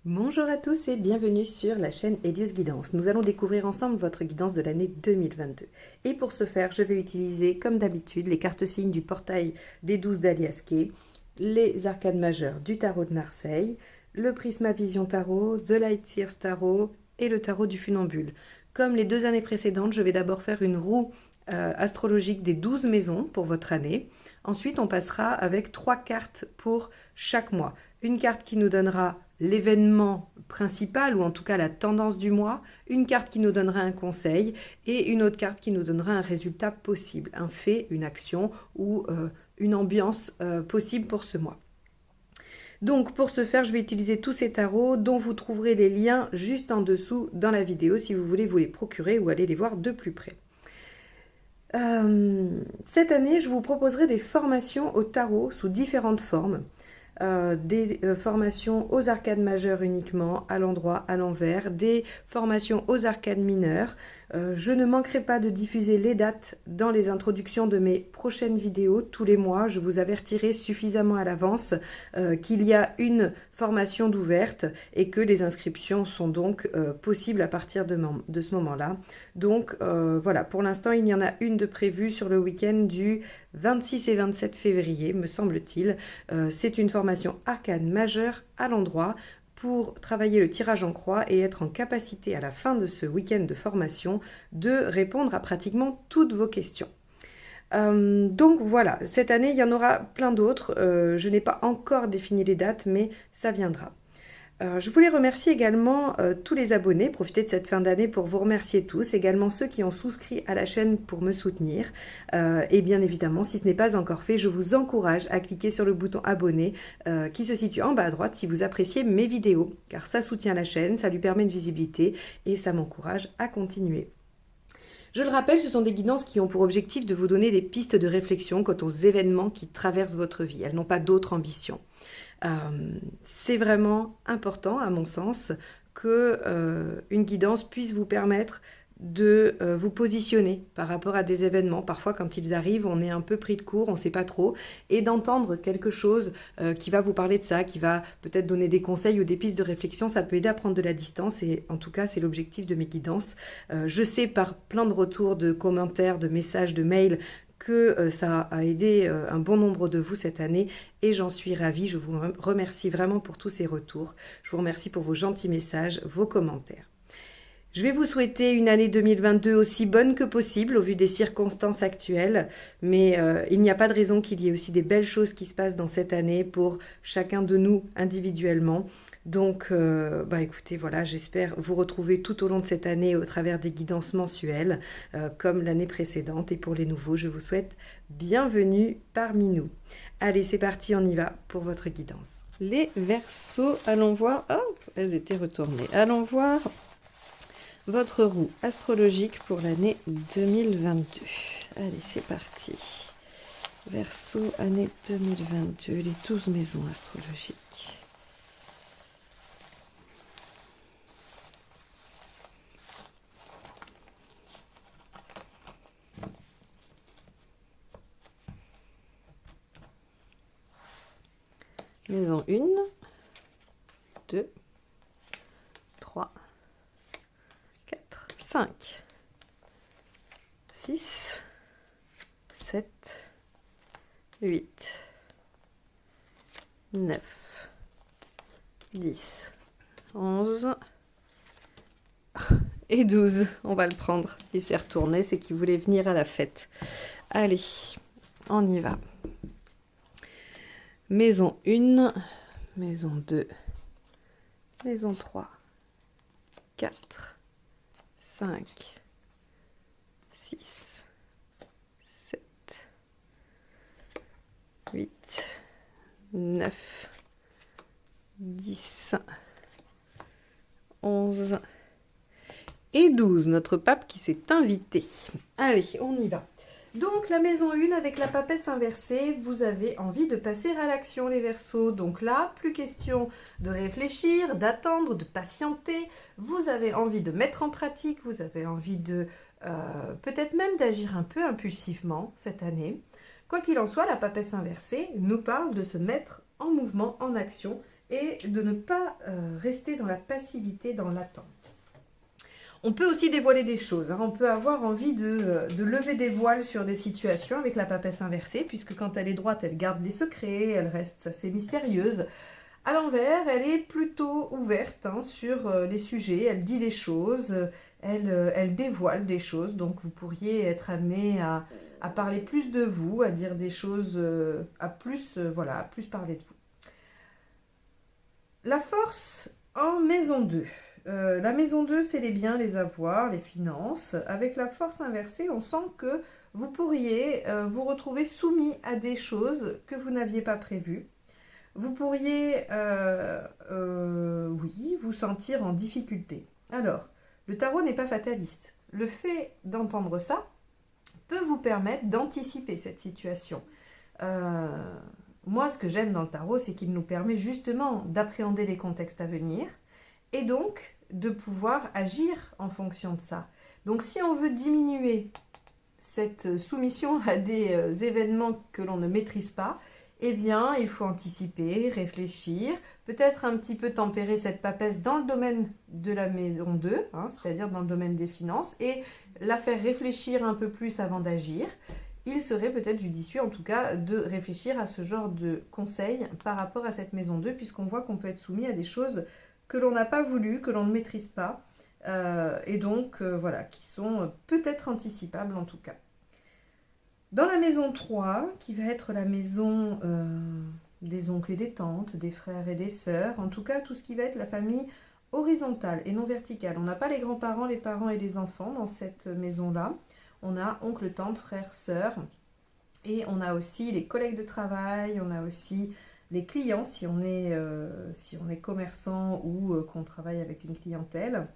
Bonjour à tous et bienvenue sur la chaîne Elios Guidance. Nous allons découvrir ensemble votre guidance de l'année 2022. Et pour ce faire, je vais utiliser comme d'habitude les cartes signes du portail des 12 d'Aliasqué, les arcades majeures du tarot de Marseille, le Prisma Vision Tarot, The Light Seers Tarot et le tarot du funambule. Comme les 2 années précédentes, je vais d'abord faire une roue astrologique des 12 maisons pour votre année. Ensuite, on passera avec 3 cartes pour chaque mois. Une carte qui nous donnera l'événement principal ou en tout cas la tendance du mois, une carte qui nous donnera un conseil et une autre carte qui nous donnera un résultat possible, un fait, une action ou une ambiance possible pour ce mois. Donc pour ce faire, je vais utiliser tous ces tarots dont vous trouverez les liens juste en dessous dans la vidéo si vous voulez vous les procurer ou aller les voir de plus près. Cette année, je vous proposerai des formations au tarot sous différentes formes. Des formations aux arcades majeures uniquement, à l'endroit, à l'envers, des formations aux arcades mineures. Je ne manquerai pas de diffuser les dates dans les introductions de mes prochaines vidéos tous les mois. Je vous avertirai suffisamment à l'avance qu'il y a une formation d'ouverte et que les inscriptions sont donc possibles à partir de ce moment-là. Donc voilà, pour l'instant, il y en a une de prévue sur le week-end du 26 et 27 février, me semble-t-il. C'est une formation arcane majeure à l'endroit pour travailler le tirage en croix et être en capacité à la fin de ce week-end de formation de répondre à pratiquement toutes vos questions. Donc voilà, cette année il y en aura plein d'autres. Je n'ai pas encore défini les dates, mais ça viendra. Je voulais remercier également tous les abonnés, profiter de cette fin d'année pour vous remercier tous, également ceux qui ont souscrit à la chaîne pour me soutenir. Et bien évidemment, si ce n'est pas encore fait, je vous encourage à cliquer sur le bouton abonner qui se situe en bas à droite si vous appréciez mes vidéos, car ça soutient la chaîne, ça lui permet une visibilité et ça m'encourage à continuer. Je le rappelle, ce sont des guidances qui ont pour objectif de vous donner des pistes de réflexion quant aux événements qui traversent votre vie. Elles n'ont pas d'autre ambition. C'est vraiment important, à mon sens, que une guidance puisse vous permettre de vous positionner par rapport à des événements. Parfois, quand ils arrivent, on est un peu pris de court, on ne sait pas trop, et d'entendre quelque chose qui va vous parler de ça, qui va peut-être donner des conseils ou des pistes de réflexion, ça peut aider à prendre de la distance, et en tout cas, c'est l'objectif de mes guidances. Je sais par plein de retours, de commentaires, de messages, de mails, que ça a aidé un bon nombre de vous cette année et j'en suis ravie. Je vous remercie vraiment pour tous ces retours. Je vous remercie pour vos gentils messages, vos commentaires. Je vais vous souhaiter une année 2022 aussi bonne que possible au vu des circonstances actuelles, mais il n'y a pas de raison qu'il y ait aussi des belles choses qui se passent dans cette année pour chacun de nous individuellement. Donc, écoutez, voilà, j'espère vous retrouver tout au long de cette année au travers des guidances mensuelles, comme l'année précédente. Et pour les nouveaux, je vous souhaite bienvenue parmi nous. Allez, c'est parti, on y va pour votre guidance. Les Verseaux, allons voir. Oh, elles étaient retournées. Allons voir votre roue astrologique pour l'année 2022. Allez, c'est parti. Verseau, année 2022, les 12 maisons astrologiques. Maison 1, 2, 3, 4, 5, 6, 7, 8, 9, 10, 11 et 12. On va le prendre. Il s'est retourné, c'est qu'il voulait venir à la fête. Allez, on y va. Maison 1, maison 2, maison 3, 4, 5, 6, 7, 8, 9, 10, 11 et 12. Notre pape qui s'est invité. Allez, on y va. Donc la maison 1 avec la papesse inversée, vous avez envie de passer à l'action les Verseaux. Donc là, plus question de réfléchir, d'attendre, de patienter. Vous avez envie de mettre en pratique, vous avez envie de peut-être même d'agir un peu impulsivement cette année. Quoi qu'il en soit, la papesse inversée nous parle de se mettre en mouvement, en action et de ne pas rester dans la passivité, dans l'attente. On peut aussi dévoiler des choses, hein. On peut avoir envie de lever des voiles sur des situations avec la papesse inversée, puisque quand elle est droite, elle garde des secrets, elle reste assez mystérieuse. À l'envers, elle est plutôt ouverte, hein, sur les sujets, elle dit les choses, elle dévoile des choses, donc vous pourriez être amené à parler plus de vous, à dire des choses, voilà, à plus parler de vous. La force en maison 2. La maison 2, c'est les biens, les avoirs, les finances. Avec la force inversée, on sent que vous pourriez vous retrouver soumis à des choses que vous n'aviez pas prévues. Vous pourriez, oui, vous sentir en difficulté. Alors, le tarot n'est pas fataliste. Le fait d'entendre ça peut vous permettre d'anticiper cette situation. Moi, ce que j'aime dans le tarot, c'est qu'il nous permet justement d'appréhender les contextes à venir et donc de pouvoir agir en fonction de ça. Donc, si on veut diminuer cette soumission à des événements que l'on ne maîtrise pas, eh bien, il faut anticiper, réfléchir, peut-être un petit peu tempérer cette papesse dans le domaine de la maison 2, hein, c'est-à-dire dans le domaine des finances, et la faire réfléchir un peu plus avant d'agir. Il serait peut-être judicieux, en tout cas, de réfléchir à ce genre de conseils par rapport à cette maison 2, puisqu'on voit qu'on peut être soumis à des choses que l'on n'a pas voulu, que l'on ne maîtrise pas, et donc, voilà, qui sont peut-être anticipables en tout cas. Dans la maison 3, qui va être la maison des oncles et des tantes, des frères et des sœurs, en tout cas tout ce qui va être la famille horizontale et non verticale. On n'a pas les grands-parents, les parents et les enfants dans cette maison-là. On a oncle, tante, frères, sœurs, et on a aussi les collègues de travail, on a aussi les clients si on est commerçant ou qu'on travaille avec une clientèle.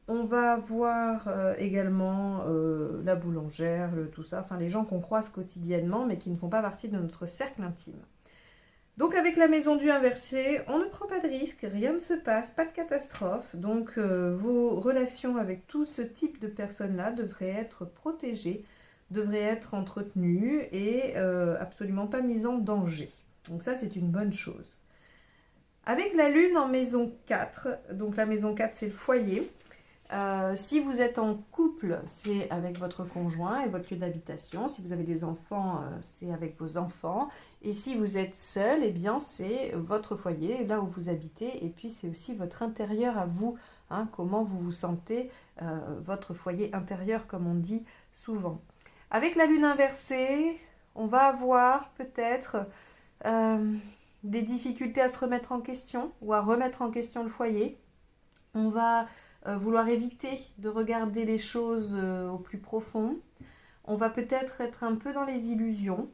On va voir également la boulangère, tout ça, enfin les gens qu'on croise quotidiennement mais qui ne font pas partie de notre cercle intime. Donc avec la maison du inversé, on ne prend pas de risque, rien ne se passe, pas de catastrophe. Donc vos relations avec tout ce type de personnes-là devraient être protégées, devraient être entretenues et absolument pas mises en danger. Donc ça, c'est une bonne chose. Avec la lune en maison 4, donc la maison 4, c'est le foyer. Si vous êtes en couple, c'est avec votre conjoint et votre lieu d'habitation. Si vous avez des enfants, c'est avec vos enfants. Et si vous êtes seul, eh bien c'est votre foyer, là où vous habitez. Et puis c'est aussi votre intérieur à vous, hein, comment vous vous sentez, votre foyer intérieur comme on dit souvent. Avec la lune inversée, on va avoir peut-être des difficultés à se remettre en question ou à remettre en question le foyer. On va vouloir éviter de regarder les choses au plus profond. On va peut-être être un peu dans les illusions.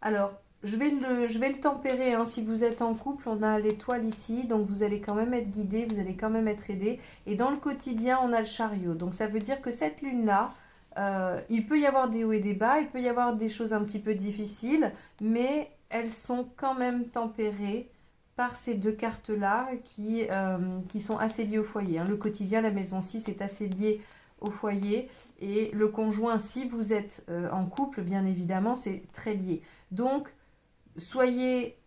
Alors, je vais le tempérer, hein. Si vous êtes en couple, on a l'étoile ici, donc vous allez quand même être guidé, vous allez quand même être aidé. Et dans le quotidien, on a le chariot. Donc ça veut dire que cette lune-là, il peut y avoir des hauts et des bas, il peut y avoir des choses un petit peu difficiles, mais elles sont quand même tempérées par ces deux cartes-là qui sont assez liées au foyer, hein. Le quotidien, la maison 6 est assez lié au foyer et le conjoint, si vous êtes en couple, bien évidemment, c'est très lié. Donc, soyez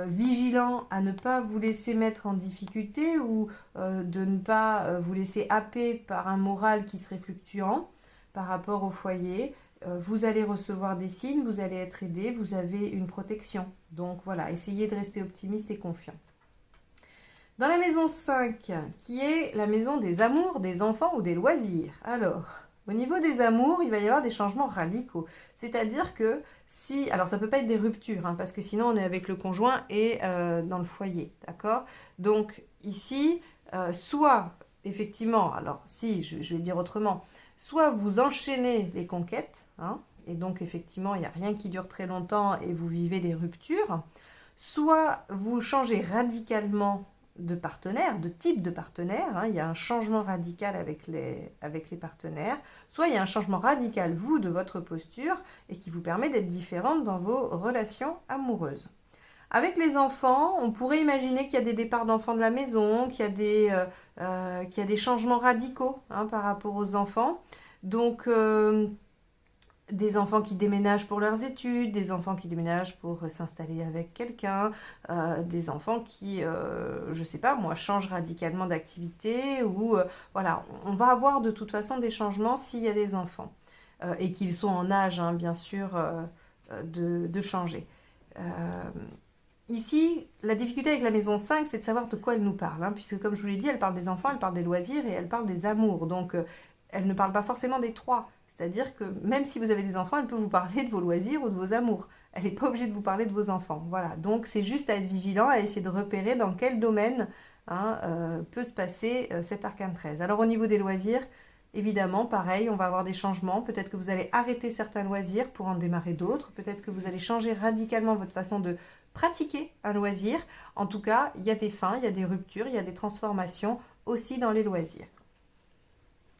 vigilants à ne pas vous laisser mettre en difficulté ou de ne pas vous laisser happer par un moral qui serait fluctuant par rapport au foyer. Vous allez recevoir des signes, vous allez être aidé, vous avez une protection. Donc voilà, essayez de rester optimiste et confiant. Dans la maison 5, qui est la maison des amours, des enfants ou des loisirs. Alors, au niveau des amours, il va y avoir des changements radicaux. C'est-à-dire que si... Alors, ça ne peut pas être des ruptures, hein, parce que sinon, on est avec le conjoint et dans le foyer, d'accord? Donc, ici, soit, effectivement, alors, si, je vais le dire autrement, soit vous enchaînez les conquêtes, hein, et donc, effectivement, il n'y a rien qui dure très longtemps et vous vivez des ruptures, soit vous changez radicalement de partenaire, de type de partenaire, hein, il y a un changement radical avec les partenaires, soit il y a un changement radical, vous, de votre posture, et qui vous permet d'être différente dans vos relations amoureuses. Avec les enfants, on pourrait imaginer qu'il y a des départs d'enfants de la maison, qu'il y a des changements radicaux, hein, par rapport aux enfants. Donc, des enfants qui déménagent pour leurs études, des enfants qui déménagent pour s'installer avec quelqu'un, des enfants qui, je sais pas moi, changent radicalement d'activité ou voilà, on va avoir de toute façon des changements s'il y a des enfants et qu'ils sont en âge, hein, bien sûr, de changer. Euh, Ici, la difficulté avec la maison 5, c'est de savoir de quoi elle nous parle, hein, puisque comme je vous l'ai dit, elle parle des enfants, elle parle des loisirs et elle parle des amours. Donc, elle ne parle pas forcément des trois. C'est-à-dire que même si vous avez des enfants, elle peut vous parler de vos loisirs ou de vos amours. Elle n'est pas obligée de vous parler de vos enfants. Voilà, donc c'est juste à être vigilant, à essayer de repérer dans quel domaine, hein, peut se passer cet arcane 13. Alors au niveau des loisirs, évidemment, pareil, on va avoir des changements. Peut-être que vous allez arrêter certains loisirs pour en démarrer d'autres. Peut-être que vous allez changer radicalement votre façon de pratiquer un loisir. En tout cas, il y a des fins, il y a des ruptures, il y a des transformations aussi dans les loisirs.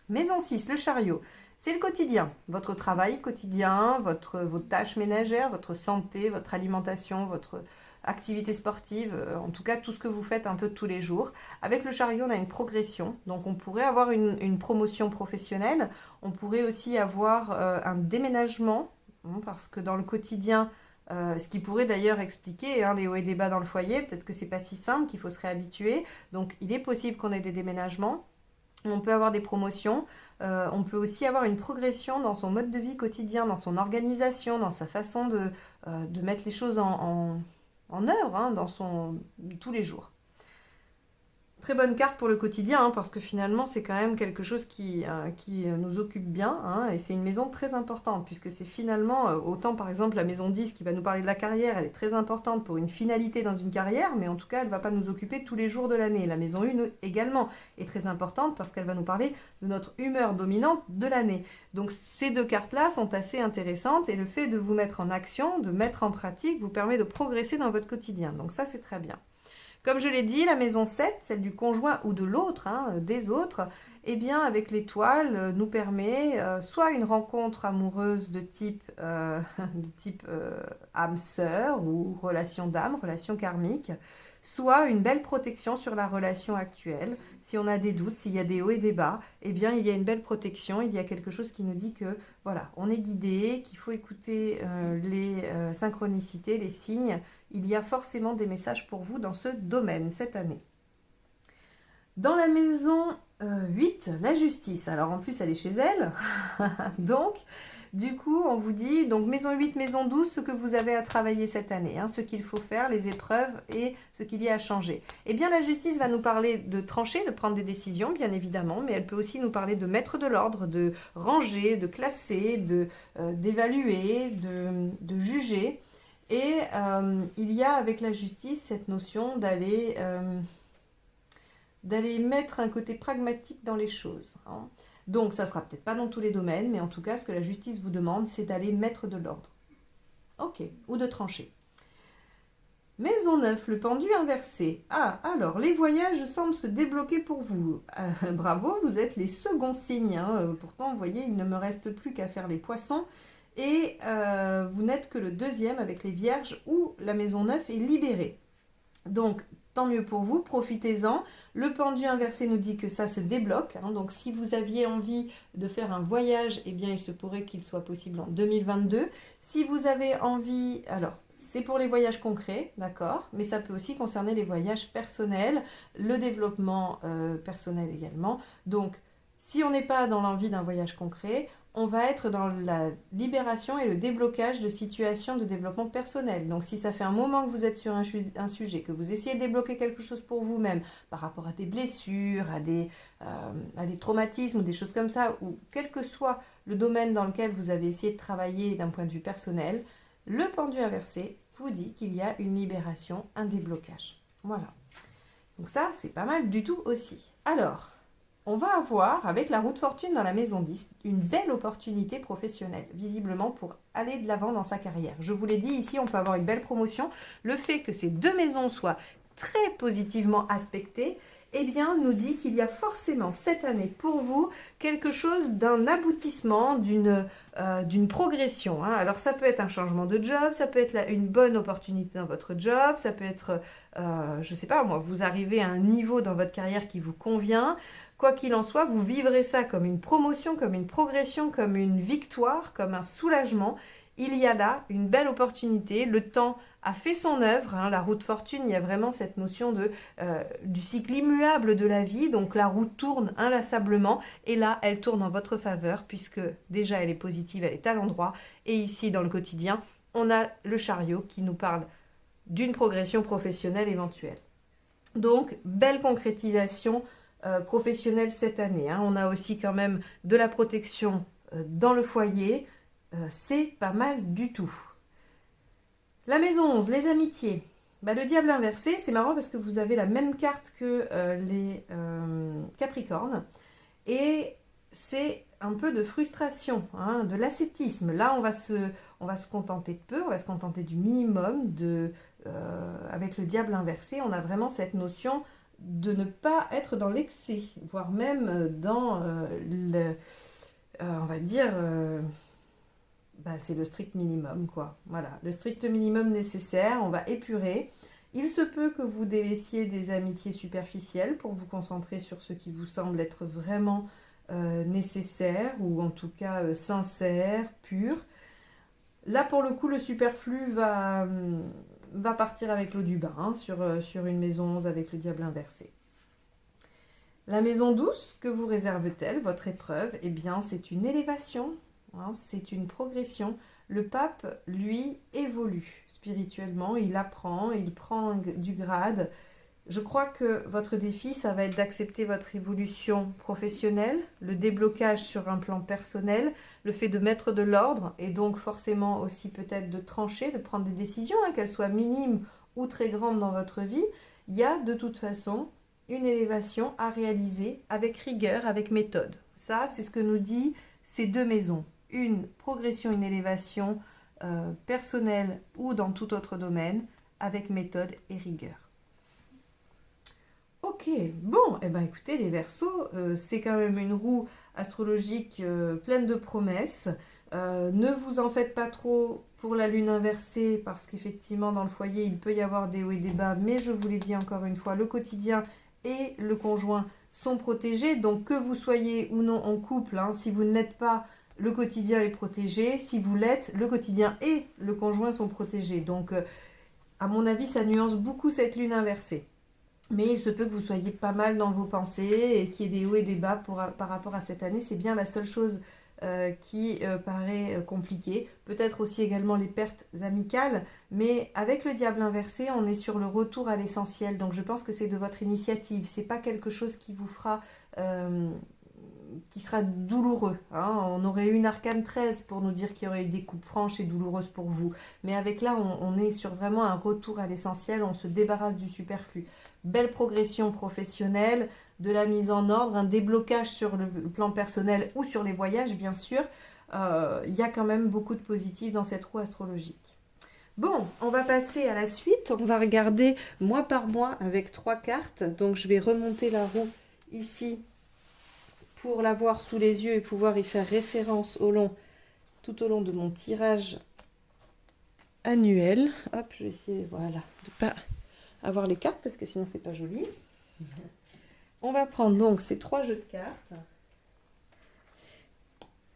Maison 6, le chariot. C'est le quotidien, votre travail quotidien, vos tâches ménagères, votre santé, votre alimentation, votre activité sportive, en tout cas tout ce que vous faites un peu tous les jours. Avec le chariot, on a une progression, donc on pourrait avoir une promotion professionnelle, on pourrait aussi avoir un déménagement, hein, parce que dans le quotidien, ce qui pourrait d'ailleurs expliquer, hein, les hauts et les bas dans le foyer, peut-être que c'est pas si simple, qu'il faut se réhabituer, donc il est possible qu'on ait des déménagements. On peut avoir des promotions, on peut aussi avoir une progression dans son mode de vie quotidien, dans son organisation, dans sa façon de mettre les choses en œuvre, hein, tous les jours. Très bonne carte pour le quotidien, hein, parce que finalement c'est quand même quelque chose qui nous occupe bien, hein, et c'est une maison très importante, puisque c'est finalement, autant par exemple la maison 10 qui va nous parler de la carrière, elle est très importante pour une finalité dans une carrière, mais en tout cas elle ne va pas nous occuper tous les jours de l'année. La maison 1 également est très importante parce qu'elle va nous parler de notre humeur dominante de l'année. Donc ces deux cartes-là sont assez intéressantes, et le fait de vous mettre en action, de mettre en pratique, vous permet de progresser dans votre quotidien. Donc ça c'est très bien. Comme je l'ai dit, la maison 7, celle du conjoint ou de l'autre, hein, des autres, eh bien, avec l'étoile, nous permet soit une rencontre amoureuse de type, âme sœur ou relation d'âme, relation karmique, soit une belle protection sur la relation actuelle. Si on a des doutes, s'il y a des hauts et des bas, eh bien, il y a une belle protection, il y a quelque chose qui nous dit que, voilà, on est guidé, qu'il faut écouter les synchronicités, les signes. Il y a forcément des messages pour vous dans ce domaine cette année. Dans la maison 8, la justice. Alors en plus, elle est chez elle. Donc, du coup, on vous dit, donc maison 8, maison 12, ce que vous avez à travailler cette année, hein, ce qu'il faut faire, les épreuves et ce qu'il y a à changer. Eh bien, la justice va nous parler de trancher, de prendre des décisions, bien évidemment, mais elle peut aussi nous parler de mettre de l'ordre, de ranger, de classer, d'évaluer, de juger. Et il y a avec la justice cette notion d'aller mettre un côté pragmatique dans les choses, hein. Donc ça ne sera peut-être pas dans tous les domaines, mais en tout cas ce que la justice vous demande, c'est d'aller mettre de l'ordre. Ok, ou de trancher. Maison 9, le pendu inversé. Ah, alors, les voyages semblent se débloquer pour vous. Bravo, vous êtes les seconds signes, hein. Pourtant, vous voyez, il ne me reste plus qu'à faire les poissons. Et vous n'êtes que le deuxième avec les vierges où la maison 9 est libérée. Donc, tant mieux pour vous, profitez-en. Le pendu inversé nous dit que ça se débloque, hein. Donc, si vous aviez envie de faire un voyage, eh bien, il se pourrait qu'il soit possible en 2022. Si vous avez envie... Alors, c'est pour les voyages concrets, d'accord, mais ça peut aussi concerner les voyages personnels, le développement personnel également. Donc, si on n'est pas dans l'envie d'un voyage concret, on va être dans la libération et le déblocage de situations de développement personnel. Donc si ça fait un moment que vous êtes sur un sujet, que vous essayez de débloquer quelque chose pour vous-même, par rapport à des blessures, à des traumatismes ou des choses comme ça, ou quel que soit le domaine dans lequel vous avez essayé de travailler d'un point de vue personnel, le pendu inversé vous dit qu'il y a une libération, un déblocage. Voilà. Donc ça, c'est pas mal du tout aussi. Alors... on va avoir, avec la roue de fortune dans la maison 10, une belle opportunité professionnelle, visiblement pour aller de l'avant dans sa carrière. Je vous l'ai dit, ici, on peut avoir une belle promotion. Le fait que ces deux maisons soient très positivement aspectées, eh bien, nous dit qu'il y a forcément cette année pour vous quelque chose d'un aboutissement, d'une progression. Hein. Alors, ça peut être un changement de job, ça peut être une bonne opportunité dans votre job, ça peut être, je ne sais pas moi, vous arrivez à un niveau dans votre carrière qui vous convient. Quoi qu'il en soit, vous vivrez ça comme une promotion, comme une progression, comme une victoire, comme un soulagement. Il y a là une belle opportunité. Le temps a fait son œuvre. Hein. La roue de fortune, il y a vraiment cette notion du cycle immuable de la vie. Donc la roue tourne inlassablement. Et là, elle tourne en votre faveur puisque déjà, elle est positive, elle est à l'endroit. Et ici, dans le quotidien, on a le chariot qui nous parle d'une progression professionnelle éventuelle. Donc, belle concrétisation professionnelle cette année. Hein. On a aussi quand même de la protection dans le foyer. C'est pas mal du tout. La maison 11, les amitiés. Bah, le diable inversé, c'est marrant parce que vous avez la même carte que les Capricornes. Et c'est un peu de frustration, hein, de l'ascétisme. Là, on va se contenter de peu, on va se contenter du minimum. Avec le diable inversé, on a vraiment cette notion de ne pas être dans l'excès, voire même dans on va dire, c'est le strict minimum, quoi. Voilà, le strict minimum nécessaire, on va épurer. Il se peut que vous délaissiez des amitiés superficielles pour vous concentrer sur ce qui vous semble être vraiment nécessaire, ou en tout cas sincère, pur. Là, pour le coup, le superflu va partir avec l'eau du bain, hein, sur une maison 11 avec le diable inversé. La maison douce, que vous réserve-t-elle, votre épreuve? Eh bien, c'est une élévation, hein, c'est une progression. Le pape, lui, évolue spirituellement, il apprend, il prend du grade. Je crois que votre défi, ça va être d'accepter votre évolution professionnelle, le déblocage sur un plan personnel, le fait de mettre de l'ordre et donc forcément aussi peut-être de trancher, de prendre des décisions, hein, qu'elles soient minimes ou très grandes dans votre vie. Il y a de toute façon une élévation à réaliser avec rigueur, avec méthode. Ça, c'est ce que nous dit ces deux maisons. Une progression, une élévation personnelle ou dans tout autre domaine avec méthode et rigueur. Ok, bon, eh ben écoutez les Verseaux, c'est quand même une roue astrologique pleine de promesses. Ne vous en faites pas trop pour la lune inversée parce qu'effectivement dans le foyer il peut y avoir des hauts et des bas, mais je vous l'ai dit encore une fois, le quotidien et le conjoint sont protégés, donc que vous soyez ou non en couple, hein, si vous ne l'êtes pas, le quotidien est protégé, si vous l'êtes, le quotidien et le conjoint sont protégés. Donc à mon avis ça nuance beaucoup cette lune inversée. Mais il se peut que vous soyez pas mal dans vos pensées et qu'il y ait des hauts et des bas par rapport à cette année. C'est bien la seule chose qui paraît compliquée. Peut-être aussi également les pertes amicales. Mais avec le diable inversé, on est sur le retour à l'essentiel. Donc je pense que c'est de votre initiative. C'est pas quelque chose qui vous fera... qui sera douloureux. Hein. On aurait eu une arcane 13 pour nous dire qu'il y aurait eu des coupes franches et douloureuses pour vous. Mais avec là, on est sur vraiment un retour à l'essentiel. On se débarrasse du superflu. Belle progression professionnelle, de la mise en ordre, un déblocage sur le plan personnel ou sur les voyages, bien sûr. Il y a quand même beaucoup de positifs dans cette roue astrologique. Bon, on va passer à la suite. On va regarder mois par mois avec 3 cartes. Donc, je vais remonter la roue ici pour l'avoir sous les yeux et pouvoir y faire référence tout au long de mon tirage annuel. Hop, je vais essayer voilà, de ne pas avoir les cartes parce que sinon c'est pas joli. On va prendre donc ces 3 jeux de cartes.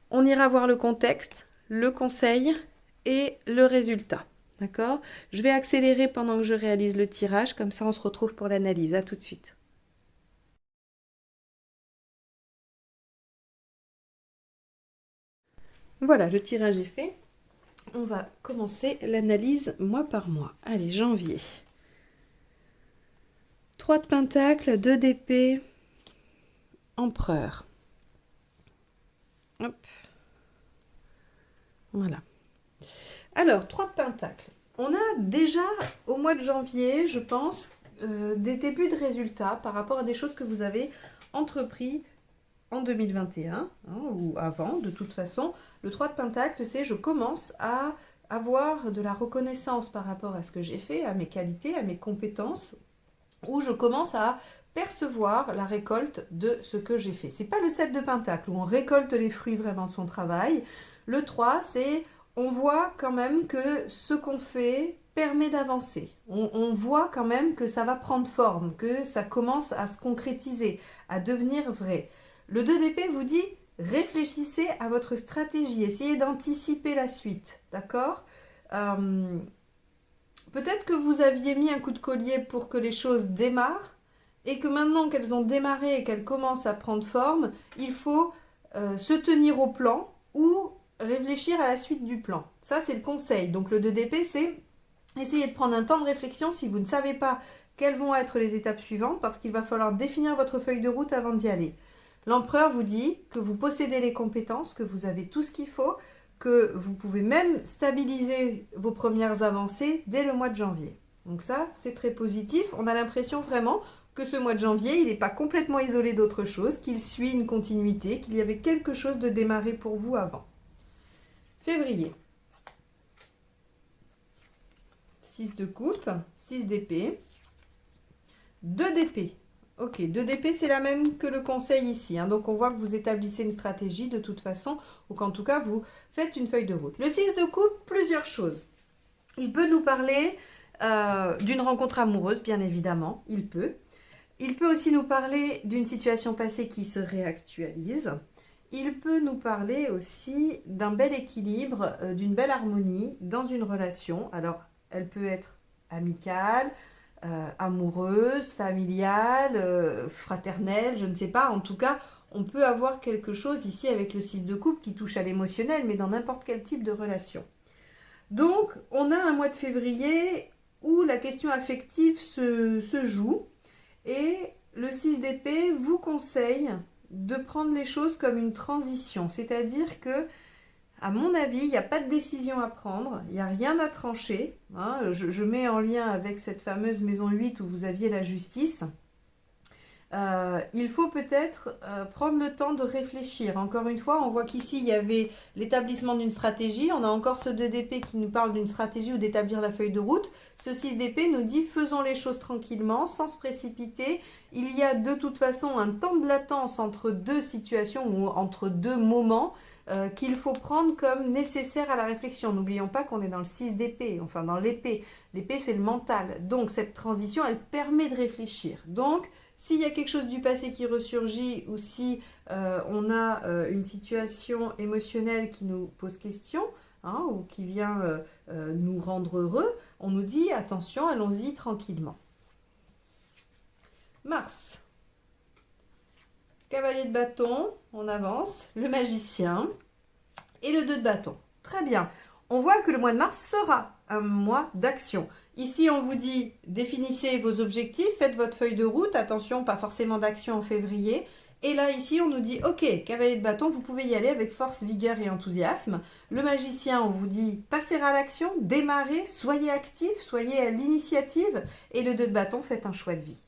On ira voir le contexte, le conseil et le résultat. D'accord? Je vais accélérer pendant que je réalise le tirage, comme ça on se retrouve pour l'analyse. À tout de suite. Voilà, le tirage est fait. On va commencer l'analyse mois par mois. Allez, janvier. 3 de pentacle, 2 d'épée, empereur. Hop. Voilà. Alors, 3 de pentacle. On a déjà, au mois de janvier, je pense, des débuts de résultats par rapport à des choses que vous avez entrepris en 2021, hein, ou avant, de toute façon. Le 3 de pentacle, c'est je commence à avoir de la reconnaissance par rapport à ce que j'ai fait, à mes qualités, à mes compétences, où je commence à percevoir la récolte de ce que j'ai fait. C'est pas le 7 de Pentacle où on récolte les fruits vraiment de son travail. Le 3, c'est on voit quand même que ce qu'on fait permet d'avancer. On voit quand même que ça va prendre forme, que ça commence à se concrétiser, à devenir vrai. Le 2 d'épée vous dit réfléchissez à votre stratégie, essayez d'anticiper la suite, d'accord? Peut-être que vous aviez mis un coup de collier pour que les choses démarrent et que maintenant qu'elles ont démarré et qu'elles commencent à prendre forme, il faut se tenir au plan ou réfléchir à la suite du plan. Ça, c'est le conseil. Donc le 2 d'épée, c'est essayer de prendre un temps de réflexion si vous ne savez pas quelles vont être les étapes suivantes parce qu'il va falloir définir votre feuille de route avant d'y aller. L'empereur vous dit que vous possédez les compétences, que vous avez tout ce qu'il faut, que vous pouvez même stabiliser vos premières avancées dès le mois de janvier. Donc ça, c'est très positif. On a l'impression vraiment que ce mois de janvier, il n'est pas complètement isolé d'autre chose, qu'il suit une continuité, qu'il y avait quelque chose de démarré pour vous avant. Février. 6 de coupe, 6 d'épée, 2 d'épée. Ok, 2 d'épée, c'est la même que le conseil ici. Hein. Donc, on voit que vous établissez une stratégie de toute façon, ou qu'en tout cas, vous faites une feuille de route. Le 6 de coupe, plusieurs choses. Il peut nous parler d'une rencontre amoureuse, bien évidemment. Il peut. Il peut aussi nous parler d'une situation passée qui se réactualise. Il peut nous parler aussi d'un bel équilibre, d'une belle harmonie dans une relation. Alors, elle peut être amicale, amoureuse, familiale, fraternelle, je ne sais pas. En tout cas, on peut avoir quelque chose ici avec le 6 de coupe qui touche à l'émotionnel, mais dans n'importe quel type de relation. Donc, on a un mois de février où la question affective se joue et le 6 d'épée vous conseille de prendre les choses comme une transition. C'est-à-dire que, à mon avis, il n'y a pas de décision à prendre, il n'y a rien à trancher. Hein. Je mets en lien avec cette fameuse maison 8 où vous aviez la justice. Il faut peut-être prendre le temps de réfléchir. Encore une fois, on voit qu'ici, il y avait l'établissement d'une stratégie. On a encore ce 2 d'épée qui nous parle d'une stratégie ou d'établir la feuille de route. Ce 6 d'épée nous dit faisons les choses tranquillement, sans se précipiter. Il y a de toute façon un temps de latence entre deux situations ou entre deux moments qu'il faut prendre comme nécessaire à la réflexion. N'oublions pas qu'on est dans le 6 d'épée, enfin dans l'épée. L'épée, c'est le mental. Donc, cette transition, elle permet de réfléchir. Donc, s'il y a quelque chose du passé qui ressurgit ou si on a une situation émotionnelle qui nous pose question hein, ou qui vient nous rendre heureux, on nous dit attention, allons-y tranquillement. Mars. Cavalier de bâton, on avance. Le magicien et le 2 de bâton. Très bien. On voit que le mois de mars sera un mois d'action. Ici, on vous dit, définissez vos objectifs, faites votre feuille de route. Attention, pas forcément d'action en février. Et là, ici, on nous dit, ok, cavalier de bâton, vous pouvez y aller avec force, vigueur et enthousiasme. Le magicien, on vous dit, passez à l'action, démarrez, soyez actif, soyez à l'initiative. Et le 2 de bâton, faites un choix de vie.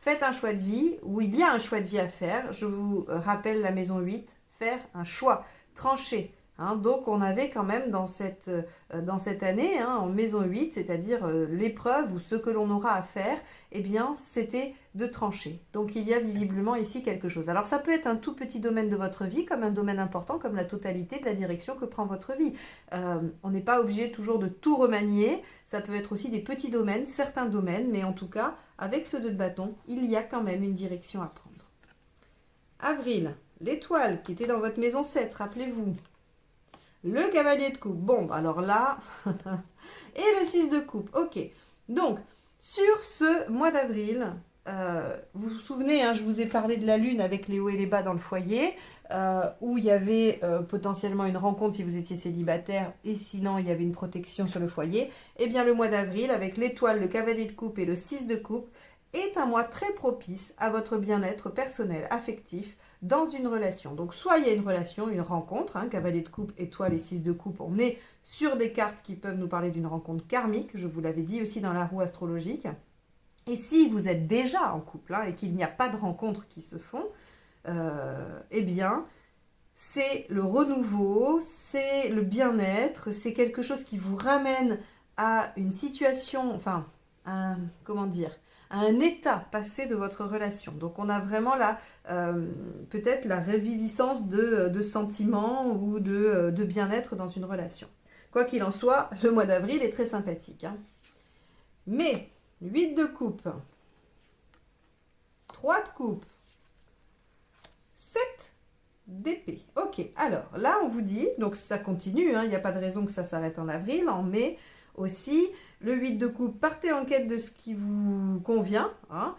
Faites un choix de vie où il y a un choix de vie à faire. Je vous rappelle la maison 8, faire un choix, trancher. Hein, donc, on avait quand même dans cette année, hein, en maison 8, c'est-à-dire l'épreuve ou ce que l'on aura à faire, eh bien, c'était de trancher. Donc, il y a visiblement ici quelque chose. Alors, ça peut être un tout petit domaine de votre vie, comme un domaine important, comme la totalité de la direction que prend votre vie. On n'est pas obligé toujours de tout remanier. Ça peut être aussi des petits domaines, certains domaines, mais en tout cas, avec ce 2 de bâton, il y a quand même une direction à prendre. Avril, l'étoile qui était dans votre maison 7, rappelez-vous. Le cavalier de coupe. Bon, alors là, et le 6 de coupe. Ok. Donc, sur ce mois d'avril, vous vous souvenez, hein, je vous ai parlé de la lune avec les hauts et les bas dans le foyer, où il y avait potentiellement une rencontre si vous étiez célibataire, et sinon il y avait une protection sur le foyer. Eh bien, le mois d'avril, avec l'étoile, le cavalier de coupe et le 6 de coupe, est un mois très propice à votre bien-être personnel, affectif, dans une relation. Donc, soit il y a une relation, une rencontre, hein, cavalier de coupe, étoile et 6 de coupe, on est sur des cartes qui peuvent nous parler d'une rencontre karmique, je vous l'avais dit aussi dans la roue astrologique. Et si vous êtes déjà en couple hein, et qu'il n'y a pas de rencontres qui se font, eh bien, c'est le renouveau, c'est le bien-être, c'est quelque chose qui vous ramène à une situation, enfin, comment dire, à un état passé de votre relation. Donc on a vraiment là peut-être la reviviscence de sentiments ou de bien-être dans une relation. Quoi qu'il en soit, le mois d'avril est très sympathique. Hein. Mais 8 de coupe, 3 de coupe, 7 d'épée. Ok, alors là on vous dit, donc ça continue, il n'y a pas de raison que ça s'arrête en avril, en mai aussi. Le 8 de coupe, partez en quête de ce qui vous convient, hein,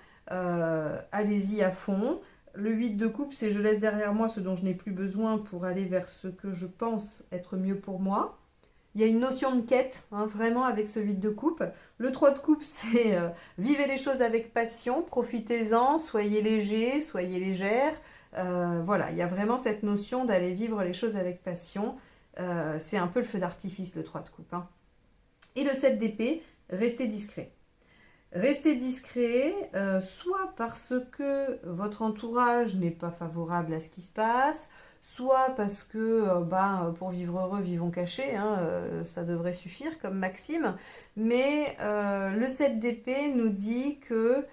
allez-y à fond. Le 8 de coupe, c'est je laisse derrière moi ce dont je n'ai plus besoin pour aller vers ce que je pense être mieux pour moi. Il y a une notion de quête, hein, vraiment, avec ce 8 de coupe. Le 3 de coupe, c'est vivez les choses avec passion, profitez-en, soyez léger, soyez légère. Voilà, il y a vraiment cette notion d'aller vivre les choses avec passion. C'est un peu le feu d'artifice, le 3 de coupe. Hein. Et le 7 d'épée, restez discret. Restez discret, soit parce que votre entourage n'est pas favorable à ce qui se passe, soit parce que pour vivre heureux, vivons cachés, hein, ça devrait suffire comme maxime. Mais le 7 d'épée nous dit que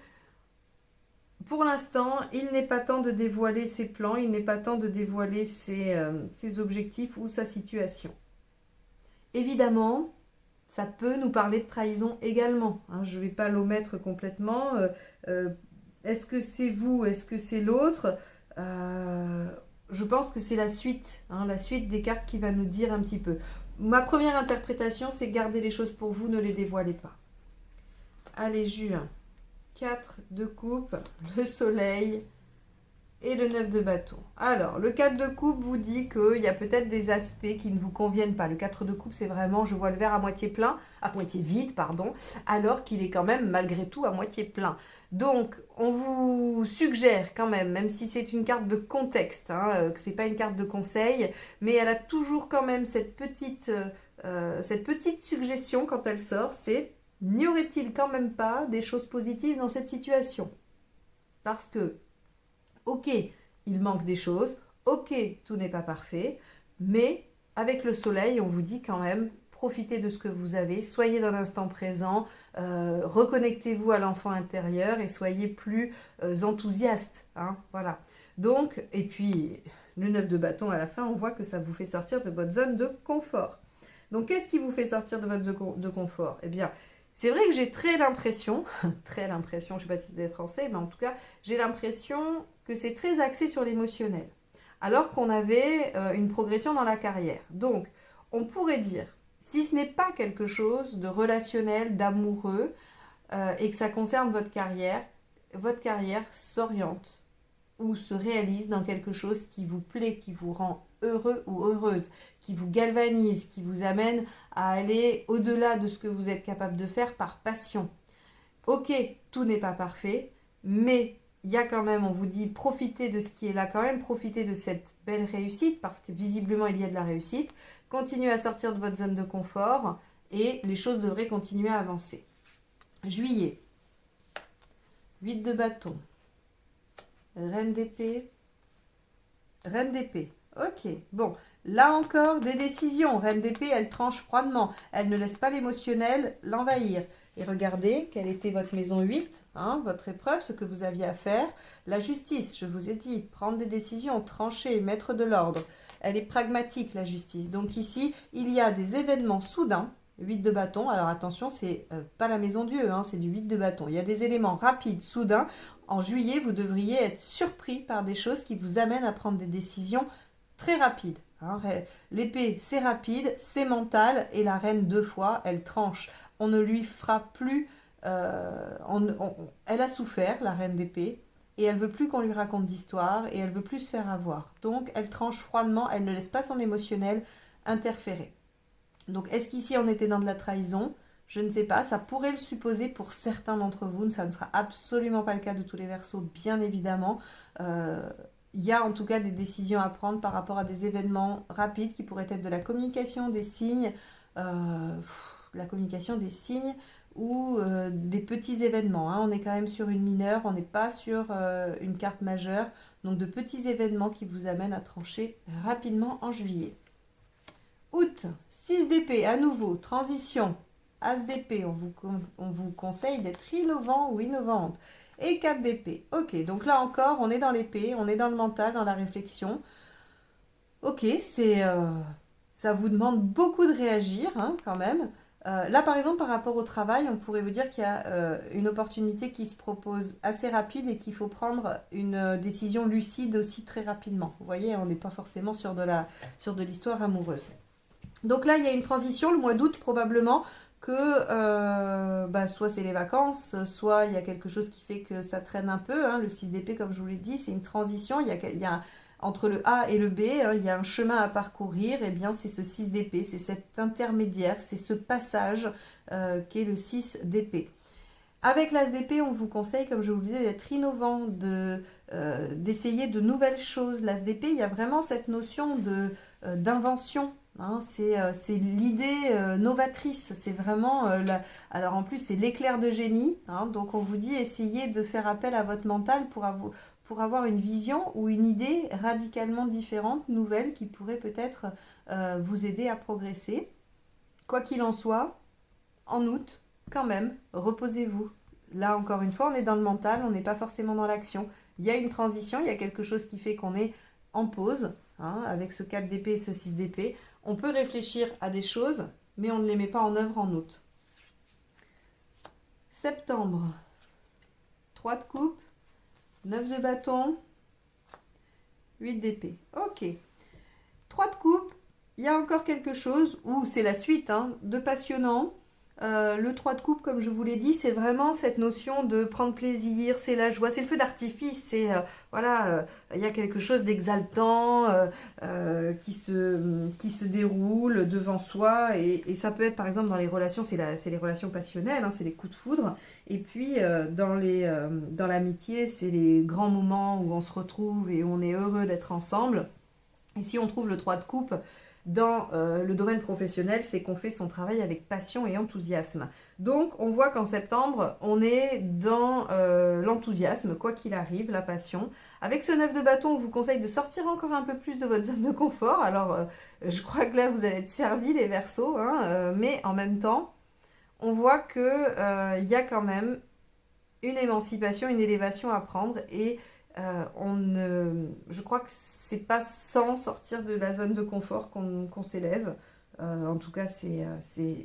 pour l'instant, il n'est pas temps de dévoiler ses plans, il n'est pas temps de dévoiler ses objectifs ou sa situation. Évidemment, ça peut nous parler de trahison également. Hein, je ne vais pas l'omettre complètement. Est-ce que c'est vous? Est-ce que c'est l'autre? Je pense que c'est la suite des cartes qui va nous dire un petit peu. Ma première interprétation, c'est garder les choses pour vous, ne les dévoilez pas. Allez, Jules. 4 de coupe, le soleil et le 9 de bâton. Alors, le 4 de coupe vous dit qu'il y a peut-être des aspects qui ne vous conviennent pas. Le 4 de coupe, c'est vraiment, je vois le verre à moitié plein, à moitié vide, pardon, alors qu'il est quand même, malgré tout, à moitié plein. Donc, on vous suggère quand même si c'est une carte de contexte, hein, que ce n'est pas une carte de conseil, mais elle a toujours quand même cette petite suggestion quand elle sort, c'est n'y aurait-il quand même pas des choses positives dans cette situation? Parce que, ok, il manque des choses, ok, tout n'est pas parfait, mais avec le soleil, on vous dit quand même, profitez de ce que vous avez, soyez dans l'instant présent, reconnectez-vous à l'enfant intérieur et soyez plus enthousiaste. Hein, voilà. Donc, et puis, le 9 de bâton à la fin, on voit que ça vous fait sortir de votre zone de confort. Donc, qu'est-ce qui vous fait sortir de votre zone de confort? Eh bien, c'est vrai que j'ai l'impression, je ne sais pas si c'est français, mais en tout cas, j'ai l'impression que c'est très axé sur l'émotionnel, alors qu'on avait une progression dans la carrière. Donc, on pourrait dire, si ce n'est pas quelque chose de relationnel, d'amoureux, et que ça concerne votre carrière s'oriente ou se réalise dans quelque chose qui vous plaît, qui vous rend heureux ou heureuse, qui vous galvanise, qui vous amène à aller au-delà de ce que vous êtes capable de faire par passion. Ok, tout n'est pas parfait, mais il y a quand même, on vous dit, profitez de ce qui est là quand même, profitez de cette belle réussite, parce que visiblement il y a de la réussite, continuez à sortir de votre zone de confort, et les choses devraient continuer à avancer. Juillet, 8 de bâton, reine d'épée, reine d'épée. Ok, bon, là encore, des décisions. Reine d'épée, elle tranche froidement. Elle ne laisse pas l'émotionnel l'envahir. Et regardez, quelle était votre maison 8, hein, votre épreuve, ce que vous aviez à faire. La justice, je vous ai dit, prendre des décisions, trancher, mettre de l'ordre. Elle est pragmatique, la justice. Donc ici, il y a des événements soudains. 8 de bâton, alors attention, c'est pas la maison Dieu, hein, c'est du 8 de bâton. Il y a des éléments rapides, soudains. En juillet, vous devriez être surpris par des choses qui vous amènent à prendre des décisions très rapides. Hein. L'épée, c'est rapide, c'est mental, et la reine, 2 fois, elle tranche. On ne lui fera plus... elle a souffert, la reine d'épée, et elle veut plus qu'on lui raconte d'histoire, et elle veut plus se faire avoir. Donc, elle tranche froidement, elle ne laisse pas son émotionnel interférer. Donc, est-ce qu'ici, on était dans de la trahison? Je ne sais pas, ça pourrait le supposer pour certains d'entre vous, ça ne sera absolument pas le cas de tous les Verseaux, bien évidemment. Il y a en tout cas des décisions à prendre par rapport à des événements rapides qui pourraient être de la communication, des signes, ou des petits événements. Hein. On est quand même sur une mineure, on n'est pas sur une carte majeure. Donc de petits événements qui vous amènent à trancher rapidement en juillet. Août, 6 d'épée, à nouveau, transition. As d'épée, on vous conseille d'être innovant ou innovante. Et 4 d'épée. Ok, donc là encore, on est dans l'épée, on est dans le mental, dans la réflexion. Ok, ça vous demande beaucoup de réagir hein, quand même. Là, par exemple, par rapport au travail, on pourrait vous dire qu'il y a une opportunité qui se propose assez rapide et qu'il faut prendre une décision lucide aussi très rapidement. Vous voyez, on n'est pas forcément sur de l'histoire amoureuse. Donc là, il y a une transition, le mois d'août probablement, que bah, soit c'est les vacances, soit il y a quelque chose qui fait que ça traîne un peu. Hein. Le 6 d'épée, comme je vous l'ai dit, c'est une transition. Entre le A et le B, hein, il y a un chemin à parcourir. Et bien, c'est ce 6 d'épée, c'est cet intermédiaire, c'est ce passage qui est le 6 d'épée. Avec l'As d'épée, on vous conseille, comme je vous le disais, d'être innovant, d'essayer de nouvelles choses. L'As d'épée, il y a vraiment cette notion d'invention. Hein, c'est l'idée novatrice. C'est vraiment, alors en plus, c'est l'éclair de génie. Hein, donc on vous dit, essayez de faire appel à votre mental pour avoir une vision ou une idée radicalement différente, nouvelle, qui pourrait peut-être vous aider à progresser. Quoi qu'il en soit, en août, quand même, reposez-vous. Là, encore une fois, on est dans le mental, on n'est pas forcément dans l'action. Il y a une transition, il y a quelque chose qui fait qu'on est en pause, hein, avec ce 4 d'épée et ce 6 d'épée. On peut réfléchir à des choses, mais on ne les met pas en œuvre en août. Septembre, 3 de coupe, 9 de bâton, 8 d'épée. Ok. 3 de coupe, il y a encore quelque chose, ou c'est la suite, hein, de passionnant. Le 3 de coupe, comme je vous l'ai dit, c'est vraiment cette notion de prendre plaisir, c'est la joie, c'est le feu d'artifice, c'est voilà, il y a quelque chose d'exaltant qui se déroule devant soi et ça peut être par exemple dans les relations, c'est les relations passionnelles, hein, c'est les coups de foudre et puis dans l'amitié, c'est les grands moments où on se retrouve et on est heureux d'être ensemble. Et si on trouve le 3 de coupe dans le domaine professionnel, c'est qu'on fait son travail avec passion et enthousiasme. Donc, on voit qu'en septembre, on est dans l'enthousiasme, quoi qu'il arrive, la passion. Avec ce 9 de bâton, on vous conseille de sortir encore un peu plus de votre zone de confort. Alors, je crois que là, vous allez être servis, les Verseaux, hein, mais en même temps, on voit qu'il y a quand même une émancipation, une élévation à prendre et je crois que c'est pas sans sortir de la zone de confort qu'on s'élève. En tout cas, c'est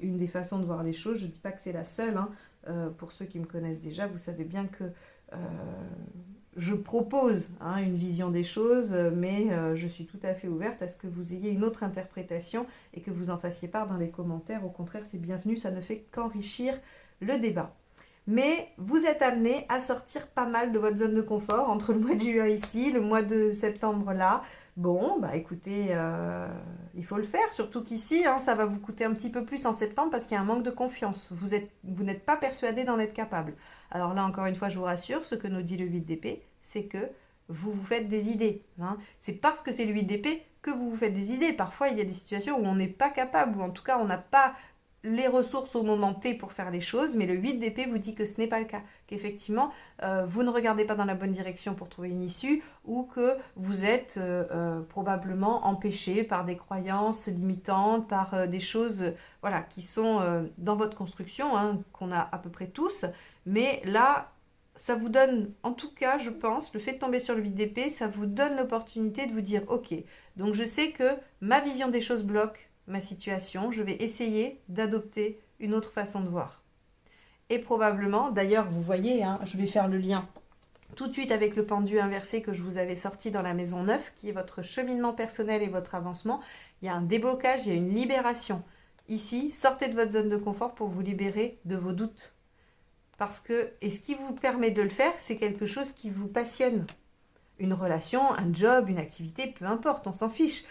une des façons de voir les choses. Je ne dis pas que c'est la seule. Hein. Pour ceux qui me connaissent déjà, vous savez bien que je propose hein, une vision des choses, mais je suis tout à fait ouverte à ce que vous ayez une autre interprétation et que vous en fassiez part dans les commentaires. Au contraire, c'est bienvenu, ça ne fait qu'enrichir le débat. Mais vous êtes amené à sortir pas mal de votre zone de confort entre le mois de juin ici, le mois de septembre là. Bon, bah écoutez, il faut le faire, surtout qu'ici, hein, ça va vous coûter un petit peu plus en septembre parce qu'il y a un manque de confiance. Vous n'êtes pas persuadé d'en être capable. Alors là, encore une fois, je vous rassure, ce que nous dit le 8 d'épée, c'est que vous vous faites des idées. Hein. C'est parce que c'est le 8 d'épée que vous vous faites des idées. Parfois, il y a des situations où on n'est pas capable, ou en tout cas, on n'a pas les ressources au moment T pour faire les choses, mais le 8 d'épée vous dit que ce n'est pas le cas, qu'effectivement, vous ne regardez pas dans la bonne direction pour trouver une issue, ou que vous êtes probablement empêché par des croyances limitantes, par des choses voilà, qui sont dans votre construction, hein, qu'on a à peu près tous, mais là, ça vous donne, en tout cas, je pense, le fait de tomber sur le 8 d'épée, ça vous donne l'opportunité de vous dire, ok, donc je sais que ma vision des choses bloque ma situation, je vais essayer d'adopter une autre façon de voir. Et probablement, d'ailleurs, vous voyez, hein, je vais faire le lien tout de suite avec le pendu inversé que je vous avais sorti dans la maison 9, qui est votre cheminement personnel et votre avancement. Il y a un déblocage, il y a une libération. Ici, sortez de votre zone de confort pour vous libérer de vos doutes. Parce que, et ce qui vous permet de le faire, c'est quelque chose qui vous passionne. Une relation, un job, une activité, peu importe, on s'en fiche.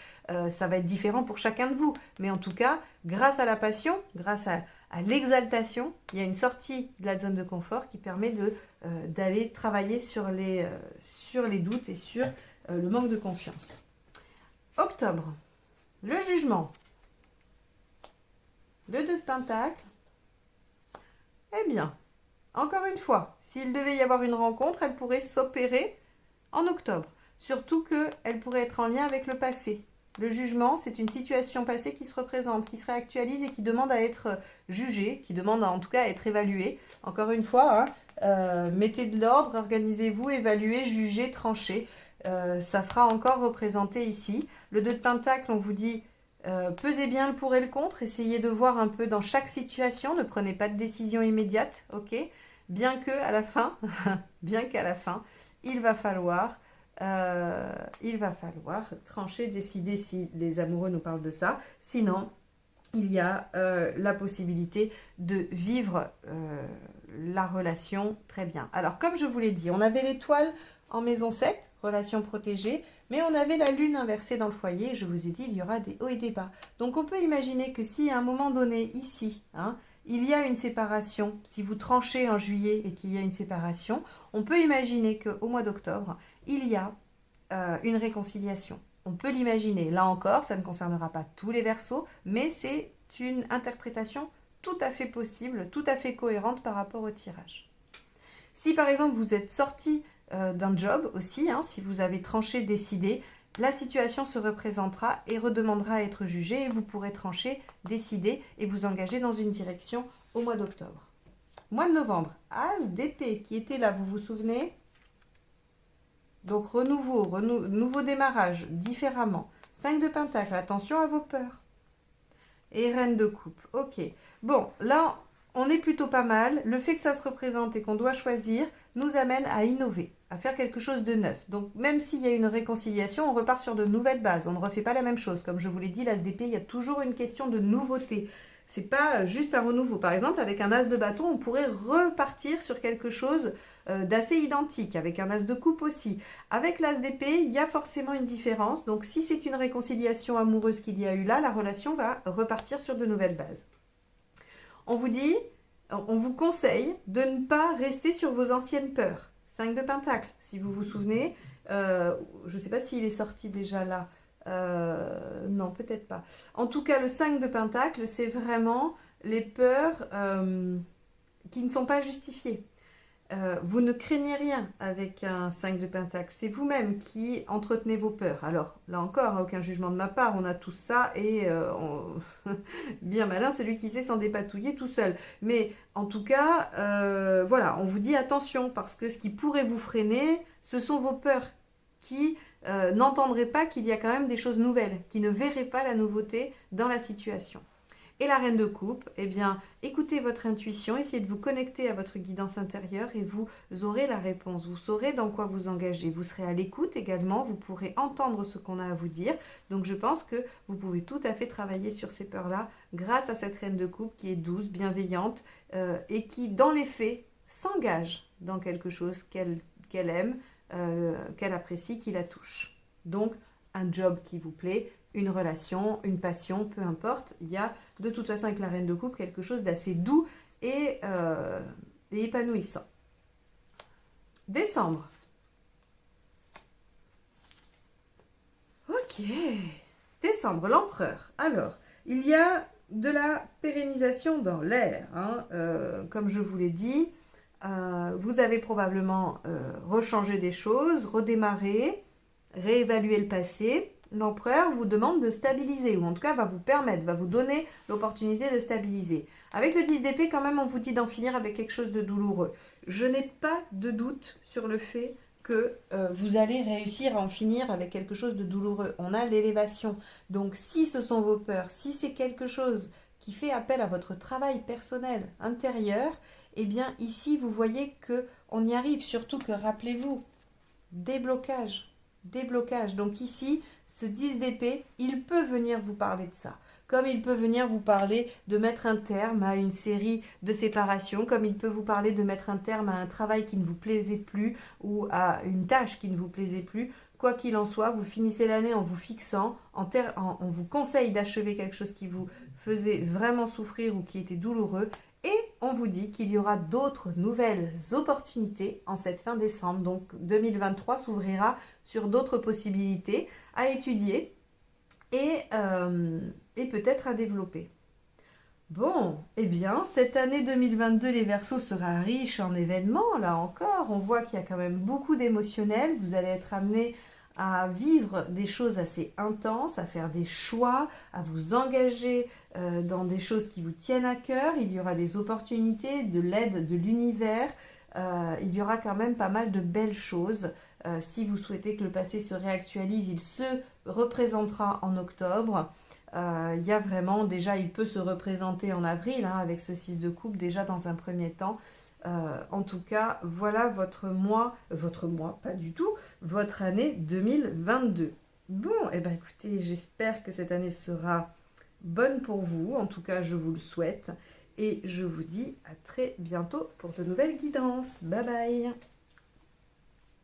Ça va être différent pour chacun de vous. Mais en tout cas, grâce à la passion, grâce à l'exaltation, il y a une sortie de la zone de confort qui permet d'aller travailler sur les doutes et sur le manque de confiance. Octobre, le jugement. Le 2 de Pentacle. Eh bien, encore une fois, s'il devait y avoir une rencontre, elle pourrait s'opérer en octobre. Surtout qu'elle pourrait être en lien avec le passé. Le jugement, c'est une situation passée qui se représente, qui se réactualise et qui demande à être jugée, qui demande en tout cas à être évaluée. Encore une fois, hein, mettez de l'ordre, organisez-vous, évaluez, jugez, tranchez. Ça sera encore représenté ici. Le 2 de Pentacle, on vous dit, pesez bien le pour et le contre, essayez de voir un peu dans chaque situation, ne prenez pas de décision immédiate, ok? Bien que à la fin, bien qu'à la fin, il va falloir trancher, décider si les amoureux nous parlent de ça. Sinon, il y a la possibilité de vivre la relation très bien. Alors, comme je vous l'ai dit, on avait l'étoile en maison 7, relation protégée, mais on avait la lune inversée dans le foyer. Je vous ai dit, il y aura des hauts et des bas. Donc, on peut imaginer que si à un moment donné, ici, hein, il y a une séparation, si vous tranchez en juillet et qu'il y a une séparation, on peut imaginer qu'au mois d'octobre, il y a une réconciliation. On peut l'imaginer. Là encore, ça ne concernera pas tous les Verseaux, mais c'est une interprétation tout à fait possible, tout à fait cohérente par rapport au tirage. Si par exemple vous êtes sorti d'un job aussi, hein, si vous avez tranché, décidé, la situation se représentera et redemandera à être jugée et vous pourrez trancher, décider et vous engager dans une direction au mois d'octobre. Mois de novembre, As d'épée qui était là, vous vous souvenez? Donc nouveau démarrage, différemment. 5 de Pentacle, attention à vos peurs. Et Reine de coupe, ok. Bon, là, on est plutôt pas mal. Le fait que ça se représente et qu'on doit choisir nous amène à innover, à faire quelque chose de neuf. Donc, même s'il y a une réconciliation, on repart sur de nouvelles bases. On ne refait pas la même chose. Comme je vous l'ai dit, l'As d'épée, il y a toujours une question de nouveauté. C'est pas juste un renouveau. Par exemple, avec un As de bâton, on pourrait repartir sur quelque chose d'assez identique, avec un As de coupe aussi. Avec l'As d'épée, il y a forcément une différence. Donc, si c'est une réconciliation amoureuse qu'il y a eu là, la relation va repartir sur de nouvelles bases. On vous dit, on vous conseille de ne pas rester sur vos anciennes peurs. 5 de Pentacle, si vous vous souvenez. Je ne sais pas s'il est sorti déjà là. Non, peut-être pas. En tout cas, le 5 de Pentacle, c'est vraiment les peurs qui ne sont pas justifiées. Vous ne craignez rien avec un 5 de Pentacle. C'est vous-même qui entretenez vos peurs. Alors, là encore, aucun jugement de ma part. On a tous ça et bien malin celui qui sait s'en dépatouiller tout seul. Mais en tout cas, voilà, on vous dit attention parce que ce qui pourrait vous freiner, ce sont vos peurs qui n'entendraient pas qu'il y a quand même des choses nouvelles, qui ne verraient pas la nouveauté dans la situation. Et la Reine de coupe, eh bien, écoutez votre intuition, essayez de vous connecter à votre guidance intérieure et vous aurez la réponse. Vous saurez dans quoi vous engager. Vous serez à l'écoute également, vous pourrez entendre ce qu'on a à vous dire. Donc, je pense que vous pouvez tout à fait travailler sur ces peurs-là grâce à cette Reine de coupe qui est douce, bienveillante et qui, dans les faits, s'engage dans quelque chose qu'elle aime, qu'elle apprécie, qui la touche. Donc, un job qui vous plaît, une relation, une passion, peu importe. Il y a de toute façon avec la Reine de coupe quelque chose d'assez doux et épanouissant. Décembre. Ok. Décembre, l'empereur. Alors, il y a de la pérennisation dans l'air. Hein. Comme je vous l'ai dit, vous avez probablement rechangé des choses, redémarré, réévalué le passé. L'empereur vous demande de stabiliser, ou en tout cas va vous permettre, va vous donner l'opportunité de stabiliser. Avec le 10 d'épée, quand même, on vous dit d'en finir avec quelque chose de douloureux. Je n'ai pas de doute sur le fait que vous allez réussir à en finir avec quelque chose de douloureux. On a l'élévation. Donc, si ce sont vos peurs, si c'est quelque chose qui fait appel à votre travail personnel intérieur, eh bien, ici, vous voyez qu'on y arrive. Surtout que, rappelez-vous, déblocage. Donc ici, ce 10 d'épée, il peut venir vous parler de ça. Comme il peut venir vous parler de mettre un terme à une série de séparations, comme il peut vous parler de mettre un terme à un travail qui ne vous plaisait plus ou à une tâche qui ne vous plaisait plus. Quoi qu'il en soit, vous finissez l'année en vous fixant, on vous conseille d'achever quelque chose qui vous faisait vraiment souffrir ou qui était douloureux. Et on vous dit qu'il y aura d'autres nouvelles opportunités en cette fin décembre. Donc 2023 s'ouvrira sur d'autres possibilités à étudier et peut-être à développer. Bon, eh bien, cette année 2022, les Verseaux sera riche en événements. Là encore, on voit qu'il y a quand même beaucoup d'émotionnel. Vous allez être amenés à vivre des choses assez intenses, à faire des choix, à vous engager dans des choses qui vous tiennent à cœur. Il y aura des opportunités, de l'aide de l'univers. Il y aura quand même pas mal de belles choses. Si vous souhaitez que le passé se réactualise, il se représentera en octobre. Il y a vraiment, déjà, il peut se représenter en avril, hein, avec ce 6 de coupe, déjà dans un premier temps. En tout cas, voilà votre mois, pas du tout, votre année 2022. Bon, et ben écoutez, j'espère que cette année sera bonne pour vous. En tout cas, je vous le souhaite. Et je vous dis à très bientôt pour de nouvelles guidances. Bye bye!